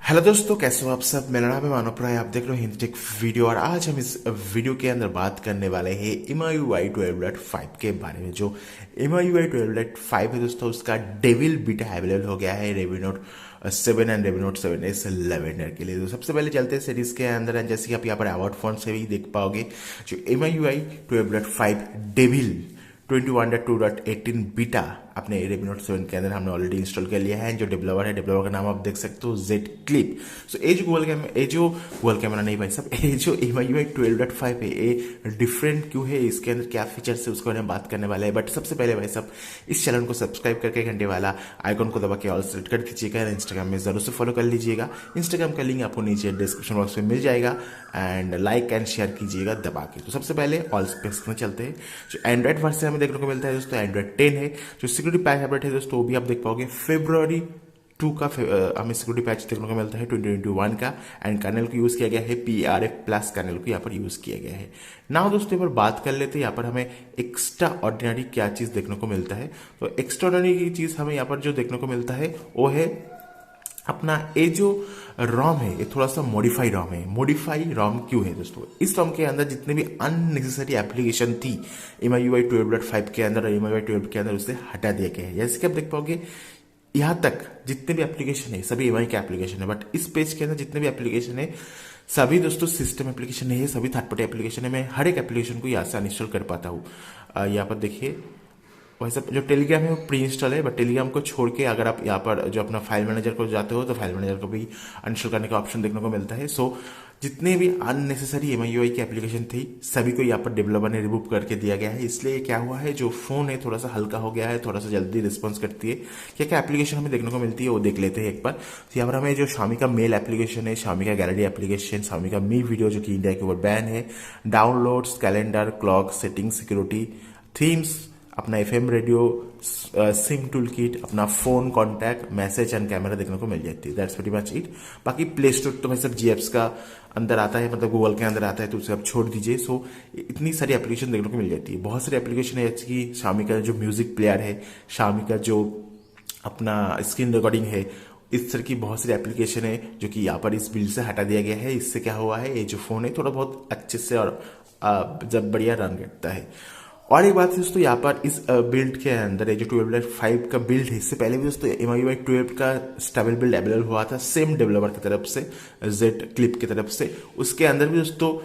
Hello दोस्तों, कैसे हो आप सब। मेरा नाम है मानव राय, आप देख रहे हो हिंदी टेक वीडियो। और आज हम इस वीडियो के अंदर बात करने वाले हैं MIUI 12.5 के बारे में। जो MIUI 12.5 है दोस्तों, उसका डेविल बीटा अवेलेबल हो गया है Redmi Note 7 and Redmi Note 7S lavender के लिए। तो सबसे पहले चलते हैं सीरीज के अंदर, जैसे कि आप यहाँ पर अवार्ड फॉन्ट से भी देख पाओगे। जो MIUI 12.5 डेविल 21.2.18 बीटा अपने Redmi Note 7 के अंदर हमने ऑलरेडी इंस्टॉल कर लिया है। जो डेवलपर है, डेवलपर का नाम आप देख सकते हो Z क्लिप। सो ये जो गूगल कैमरा नहीं भाई साहब, ये जो MIUI 12.5 है, ये डिफरेंट क्यों है, इसके अंदर क्या फीचर्स है, उसके बारे में बात करने वाला है। बट सबसे पहले भाई साहब, इस चैनल को सब्सक्राइब करके घंटे वाला आइकॉन को दबा के ऑल सेलेक्ट कर दीजिएगा। इंस्टाग्राम में जरूर से फॉलो कर लीजिएगा। इंस्टाग्राम का लिंक आपको नीचे डिस्क्रिप्शन बॉक्स में मिल जाएगा। एंड लाइक एंड शेयर कीजिएगा दबा के। तो सबसे पहले ऑल स्पेक्स में चलते हैं। जो एंड्रॉइड वर्जन हमें देखने को मिलता है दोस्तों, एंड्रॉइड 10 है। जो सिक्योरिटी पैच अपडेट है दोस्तों, वो भी आप देख पाओगे February 2 का हमें सिक्योरिटी पैच देखने को मिलता है 2021 का। एंड कर्नल को यूज किया गया है PRF+ कर्नल को यहाँ पर यूज किया गया है। नाउ दोस्तों यहाँ पर बात कर लेते हैं, यहाँ पर हमें एक्स्ट्रा ऑर्डिनरी क्या चीज देखने को मिलता है। तो एक्स्ट्रा ऑर्डिनरी की चीज हमें यहाँ पर जो देखने को मिलता है वो है अपना ये जो रॉम है, ये थोड़ा सा मॉडिफाई रॉम है। मॉडिफाई रॉम क्यों है दोस्तों, इस रॉम के अंदर जितने भी अननेसेसरी एप्लीकेशन थी MIUI 12.5 के अंदर और MIUI 12 के अंदर, उसे हटा दिया गया है। जैसे कि आप देख पाओगे, यहाँ तक जितने भी एप्लीकेशन है सभी MI के एप्लीकेशन है। बट इस पेज के अंदर जितने भी एप्लीकेशन है सभी दोस्तों सिस्टम एप्लीकेशन नहीं है, सभी थर्ड पार्टी एप्लीकेशन है। मैं हर एक एप्लीकेशन को यहाँ से अनइंस्टॉल कर पाता हूँ। यहाँ पर देखिए, वैसे जो टेलीग्राम है वो प्री इंस्टॉल है। बट टेलीग्राम को छोड़ के अगर आप यहाँ पर जो अपना फाइल मैनेजर को जाते हो, तो फाइल मैनेजर को भी अनइंस्टॉल करने का ऑप्शन देखने को मिलता है। सो जितने भी अननेसेसरी MIUI की एप्लीकेशन थी सभी को यहाँ पर डेवलपर ने रिमूव करके दिया गया है। इसलिए क्या हुआ है, जो फोन है थोड़ा सा हल्का हो गया है, थोड़ा सा जल्दी रिस्पॉन्स करती है। क्या क्या एप्लीकेशन हमें देखने को मिलती है वो देख लेते हैं एक बार। तो यहाँ पर हमें जो Xiaomi का मेल एप्लीकेशन है, Xiaomi का गैलरी एप्लीकेशन, Xiaomi का मी वीडियो जो कि इंडिया के ऊपर बैन है, downloads, calendar, clock, setting, security, themes, अपना FM radio, SIM tool kit, अपना phone contact, message and camera देखने को मिल जाती है। That's very much it. बाकी प्ले स्टोर तो भाई सब GApps का अंदर आता है, मतलब गूगल के अंदर आता है, तो उसे आप छोड़ दीजिए। सो इतनी सारी एप्लीकेशन देखने को मिल जाती है। बहुत सारी एप्लीकेशन है, जैसे कि Xiaomi का जो म्यूजिक प्लेयर है, Xiaomi का जो अपना स्क्रीन रिकॉर्डिंग है, इस तरह की बहुत सारी एप्लीकेशन है जो कि यहाँ पर इस बिल्ड से हटा दिया गया है। इससे क्या हुआ है, ये जो फोन है थोड़ा बहुत अच्छे से और जब बढ़िया रन करता है। और एक बात है दोस्तों, यहाँ पर इस बिल्ड के अंदर जो 12.5 का बिल्ड है, इससे पहले भी दोस्तों MIUI 12 का स्टेबल बिल्ड अवेलेबल हुआ था सेम डेवलपर की तरफ से, Z क्लिप की तरफ से। उसके अंदर भी दोस्तों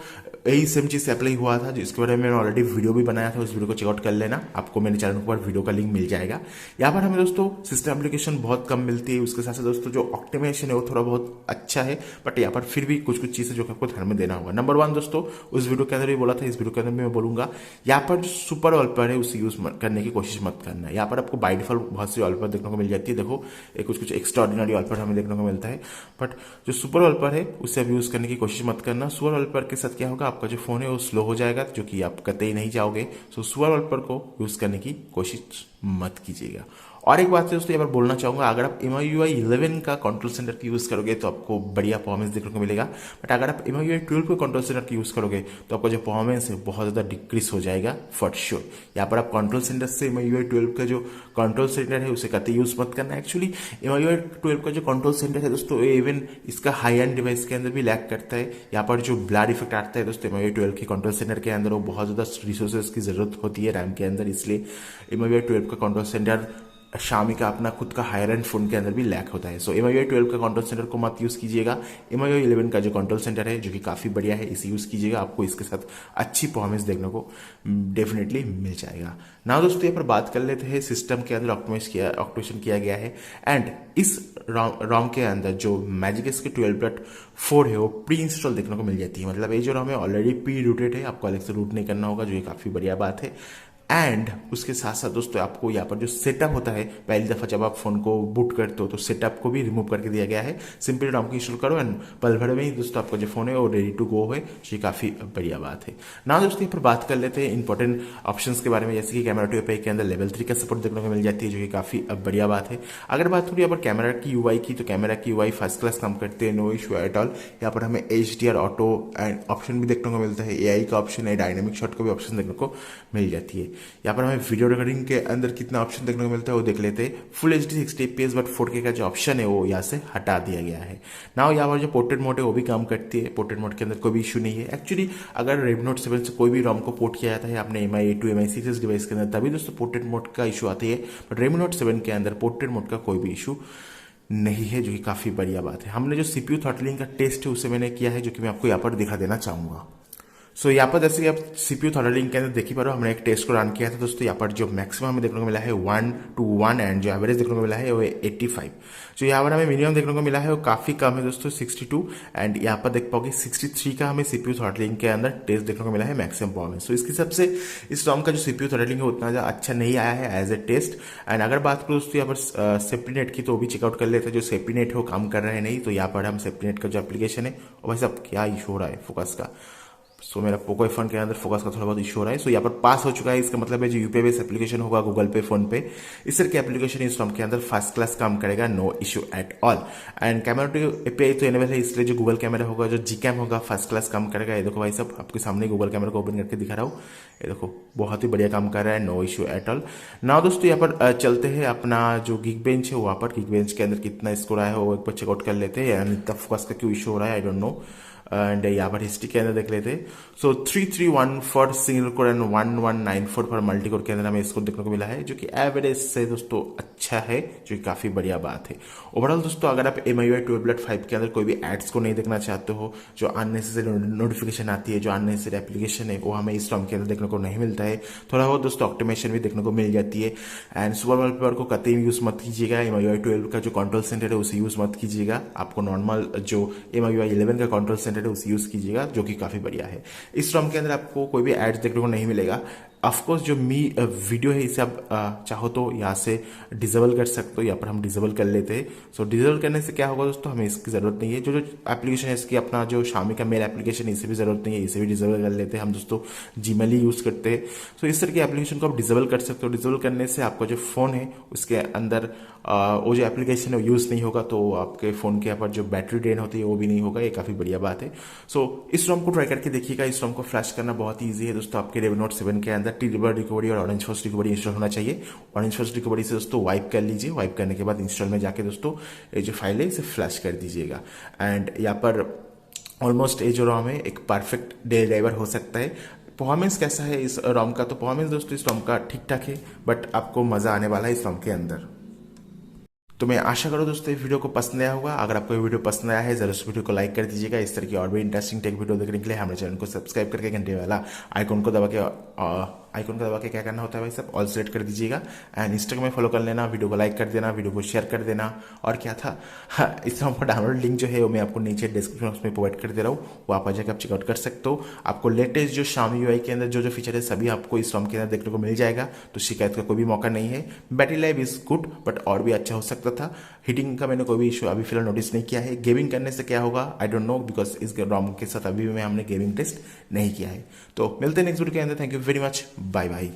यही सेम चीज अप्लाई हुआ था, जिसके बारे में मैंने ऑलरेडी वीडियो भी बनाया था। उस वीडियो को चेकआउट कर लेना, आपको मेरे चैनल के ऊपर वीडियो का लिंक मिल जाएगा। यहाँ पर हमें दोस्तों सिस्टम एप्लीकेशन बहुत कम मिलती है। उसके साथ साथ दोस्तों जो ऑप्टिमाइजेशन है वो थोड़ा बहुत अच्छा है। बट यहाँ पर फिर भी कुछ कुछ चीजें जो आपको ध्यान में देना होगा। नंबर 1 दोस्तों, उस वीडियो के अंदर भी बोला था, इस वीडियो के अंदर भी मैं बोलूंगा, यहाँ पर जो सुपर वॉलपेपर है उसे यूज करने की कोशिश मत करना। यहाँ पर आपको बाय डिफॉल्ट बहुत सी वॉलपेपर देखने को मिल जाती है। देखो, कुछ कुछ एक्स्ट्रा ऑर्डिनरी वॉलपेपर हमें देखने को मिलता है। बट जो सुपर वॉलपेपर है उसे अब यूज करने की कोशिश मत करना। सुपर वॉलपेपर के साथ क्या होगा, आपका जो फोन है वो स्लो हो जाएगा, जो कि आप कतई नहीं चाहोगे। सो सुपर वॉलपेपर को यूज करने की कोशिश मत कीजिएगा। और एक बात है दोस्तों, यहाँ पर बोलना चाहूंगा, अगर आप MIUI 11 का कंट्रोल सेंटर की यूज करोगे तो आपको बढ़िया परफॉर्मेंस देखने को मिलेगा। बट अगर आप MIUI 12 का कंट्रोल सेंटर की यूज करोगे तो आपका जो परफॉर्मेंस है बहुत ज्यादा डिक्रीज हो जाएगा फॉर श्योर। यहाँ पर आप कंट्रोल सेंटर से MIUI 12 का जो कंट्रोल सेंटर है उसे कतई यूज मत करना। एक्चुअली MIUI 12 का जो कंट्रोल सेंटर है दोस्तों, इवन इसका हाई एंड डिवाइस के अंदर भी लैग करता है। यहाँ पर जो ब्लर इफेक्ट आता है दोस्तों MIUI 12 के कंट्रोल सेंटर के अंदर, वो बहुत ज्यादा रिसोर्सेज की जरूरत होती है रैम के अंदर। इसलिए MIUI 12 का कंट्रोल सेंटर Xiaomi का अपना खुद का हायर एंड फोन के अंदर भी लैक होता है। सो MIUI 12 का कंट्रोल सेंटर को मत यूज कीजिएगा। MIUI 11 का जो कंट्रोल सेंटर है, जो कि काफी बढ़िया है, इसे यूज कीजिएगा। आपको इसके साथ अच्छी परफॉर्मेंस देखने को डेफिनेटली मिल जाएगा। ना दोस्तों, यहाँ पर बात कर लेते हैं सिस्टम के अंदर ऑप्टिमाइजेशन किया गया है। एंड इस रॉम के अंदर जो मैजिक के 12.4 है वो प्री इंस्टॉल देखने को मिल जाती है। मतलब ये जो रॉम है ऑलरेडी प्री रूटेड है, आपको अलग से रूट नहीं करना होगा, जो ये काफी बढ़िया बात है। एंड उसके साथ साथ दोस्तों आपको यहाँ पर जो सेटअप होता है, पहली दफा जब आप फोन को बूट करते हो तो सेटअप को भी रिमूव करके दिया गया है। सिंपली रॉम की इंस्टॉल करो एंड पल भर में ही दोस्तों आपका जो फोन है वो रेडी टू गो है। ये काफी बढ़िया बात है। ना दोस्तों, यहाँ पर बात कर लेते हैं इंपॉर्टेंट ऑप्शंस के बारे में, जैसे कि कैमरा टू एपीआई के अंदर लेवल 3 का सपोर्ट देखने को मिल जाती है, जो कि काफी बढ़िया बात है। अगर बात करूँ यहाँ पर कैमरा की UI की, तो कैमरा की UI फर्स्ट क्लास काम करते हैं, नो इशू एट ऑल। यहाँ पर हमें HDR ऑटो एंड ऑप्शन भी देखने को मिलता है, AI का ऑप्शन है, डायनेमिक शॉट का भी ऑप्शन देखने को मिल जाती है। यहाँ पर हमें वीडियो रिकॉर्डिंग के अंदर कितना ऑप्शन देखने को मिलता है वो देख लेते हैं। Full H D 60 FPS but 4K का जो ऑप्शन है वो यहाँ से हटा दिया गया है। नाउ यहाँ पर जो पोर्ट्रेट मोड है वो भी काम करती है। पोर्ट्रेट मोड के अंदर कोई भी इशू नहीं है। एक्चुअली अगर Redmi Note 7 से कोई भी ROM को पोर्ट किया जाता है आपने MI to MI series device के अंदर, तभी दोस्तों पोर्ट्रेट मोड का इशू आती है। बट Redmi Note 7 के अंदर पोर्ट्रेट मोड का कोई भी इशू नहीं है, जो कि काफी बढ़िया बात है। हमने जो CPU थ्रॉटलिंग का टेस्ट है उसे मैंने किया है, जो कि मैं आपको यहाँ पर दिखा देना चाहूंगा। सो यहाँ पर जैसे कि आप CPU थ्रॉटलिंग के अंदर देख ही पा रहे हो, हमने एक टेस्ट को रन किया था दोस्तों। यहाँ पर जो मैक्सिमम हमें देखने को मिला है 1:1 एंड जो एवरेज देखने को मिला है वो 85। जो यहाँ पर हमें मिनिमम देखने को मिला है वो काफी कम है दोस्तों, 62। एंड यहाँ पर देख पाओगे 63 का हमें CPU थ्रॉटलिंग के अंदर टेस्ट देखने को मिला है मैक्सिमम परफॉर्मेंस। तो इसके हिसाब से इस ROM का जो CPU थ्रॉटलिंग है उतना ज्यादा अच्छा नहीं आया है एज ए टेस्ट। एंड अगर बात करो दोस्तों यहाँ पर सेफ्टी नेट की, तो वो भी चेकआउट कर लेते हैं। जो सेफ्टी नेट है वो काम कर रहा है नहीं, तो यहाँ पर हम सेफ्टी नेट का जो एप्लीकेशन है, और भाई साहब क्या इशू हो रहा है फोकस का। सो मेरा पोको फोन के अंदर फोकस का थोड़ा बहुत इशू हो रहा है। सो यहाँ पर पास हो चुका है, इसका मतलब है जो यूपीआई बेस्ड एप्लीकेशन होगा गूगल पे, फोन पे, इस तरह की एप्लीकेशन इस ROM के अंदर फर्स्ट क्लास काम करेगा, no issue at all. And camera API तो एनेबल है, इसलिए जो गूगल कैमरा होगा, जो Gcam होगा, फर्स्ट क्लास काम करेगा। ये देखो भाई साहब, आपके सामने गूगल कैमरा को ओपन करके दिखा रहा हूँ, ये देखो बहुत ही बढ़िया काम कर रहा है, no issue at all. Now दोस्तों यहाँ पर चलते हैं अपना जो गिग बेंच है वहाँ पर। गिग बेंच के अंदर कितना स्कोर आया है वो एक बार चेकआउट कर लेते हैं। इतना फोकस का क्यों इशू हो रहा है आई डोंट नो। एंड यहाँ पर हिस्ट्री के अंदर देख लेते हैं। सो 331 for single core and 1194 for multi core के अंदर हमें स्कोर देखने को मिला है, जो कि एवरेज से दोस्तों अच्छा है, जो कि काफी बढ़िया बात है। ओवरऑल दोस्तों अगर आप MIUI 12.5 के अंदर कोई भी एड्स को नहीं देखना चाहते हो, जो अननेसेसरी नोटिफिकेशन आती है, जो अननेसेसरी एप्लीकेशन है, वो हमें इस ROM के अंदर देखने को नहीं मिलता है। थोड़ा बहुत दोस्तों ऑप्टिमाइजेशन भी देखने को मिल जाती है। एंड सुपर वॉलपेपर को कतई यूज मत कीजिएगा। MIUI 12 का जो कंट्रोल सेंटर है उसे यूज मत कीजिएगा। आपको नॉर्मल जो MIUI 11 का कंट्रोल सेंटर है उसे यूज कीजिएगा, जो कि काफी बढ़िया है। इस ROM के अंदर आपको कोई भी एड्स देखने को नहीं मिलेगा। ऑफकोर्स जो मी वीडियो है इसे आप चाहो तो यहाँ से डिसेबल कर सकते हो, यहाँ पर हम डिसेबल कर लेते हैं। सो डिसेबल करने से क्या होगा दोस्तों, हमें इसकी जरूरत नहीं है। जो जो एप्लीकेशन है इसकी, अपना जो Xiaomi का मेल एप्लीकेशन है इसे भी जरूरत नहीं है, इसे भी डिसेबल कर लेते हैं हम दोस्तों। Gmail ही यूज करते हैं। सो इस तरह की एप्लीकेशन को आप डिसेबल कर सकते हो। डिसेबल करने से आपका जो फोन है उसके अंदर वो जो एप्लीकेशन है वो यूज नहीं होगा, तो आपके फोन के यहाँ पर जो बैटरी ड्रेन होती है वो भी नहीं होगा। ये काफी बढ़िया बात है। सो इस ROM को ट्राई करके देखिएगा। इस ROM को फ्लैश करना बहुत ही ईजी है दोस्तों। आपके Redmi Note 7 के अंदर टी-रिवर रिकवरी और ऑरेंज फर्स्ट रिकवरी इंस्टॉल होना चाहिए। ऑरेंज फर्स्ट रिकवरी से दोस्तों वाइप कर लीजिए। वाइप करने के बाद इंस्टॉल में जाके दोस्तों ये जो फाइल है इसे फ्लैश कर दीजिएगा। एंड यहाँ पर ऑलमोस्ट ये जो ROM है एक परफेक्ट डे ड्राइवर हो सकता है। परफॉर्मेंस कैसा है इस ROM का, तो परफॉर्मेंस दोस्तों इस ROM का ठीक ठाक है, बट आपको मजा आने वाला है इस ROM के अंदर। तो मैं आशा करूँ दोस्तों ये वीडियो को पसंद आया होगा। अगर आपको ये वीडियो पसंद आया है जरूर इस वीडियो को लाइक कर दीजिएगा। इस तरह की और भी इंटरेस्टिंग टेक वीडियो देखने के लिए हमारे चैनल को सब्सक्राइब करके घंटे वाला आइकॉन को दबा के क्या करना होता है भाई साहब, ऑल सेलेक्ट कर दीजिएगा। एंड इंस्टाग्राम में फॉलो कर लेना, वीडियो को लाइक कर देना, वीडियो को शेयर कर देना। और क्या था, हाँ, इस ROM का डाउनलोड लिंक जो है वो मैं आपको नीचे डिस्क्रिप्शन बॉक्स में प्रोवाइड कर दे रहा हूँ, वो आप आ जाकर आप चेकआउट कर सकते हो। आपको लेटेस्ट जो Xiaomi UI के अंदर जो जो फीचर है सभी आपको इस ROM के अंदर देखने को मिल जाएगा, तो शिकायत का कोई भी मौका नहीं है। Battery life is good, but और भी अच्छा हो सकता था। हीटिंग का मैंने कोई भी इशू अभी फिलहाल नोटिस नहीं किया है। गेमिंग करने से क्या होगा आई डोंट नो, बिकॉज इस ROM के साथ अभी भी हमने गेमिंग टेस्ट नहीं किया है। तो मिलते हैं नेक्स्ट वीडियो के अंदर। Thank you very much, bye bye.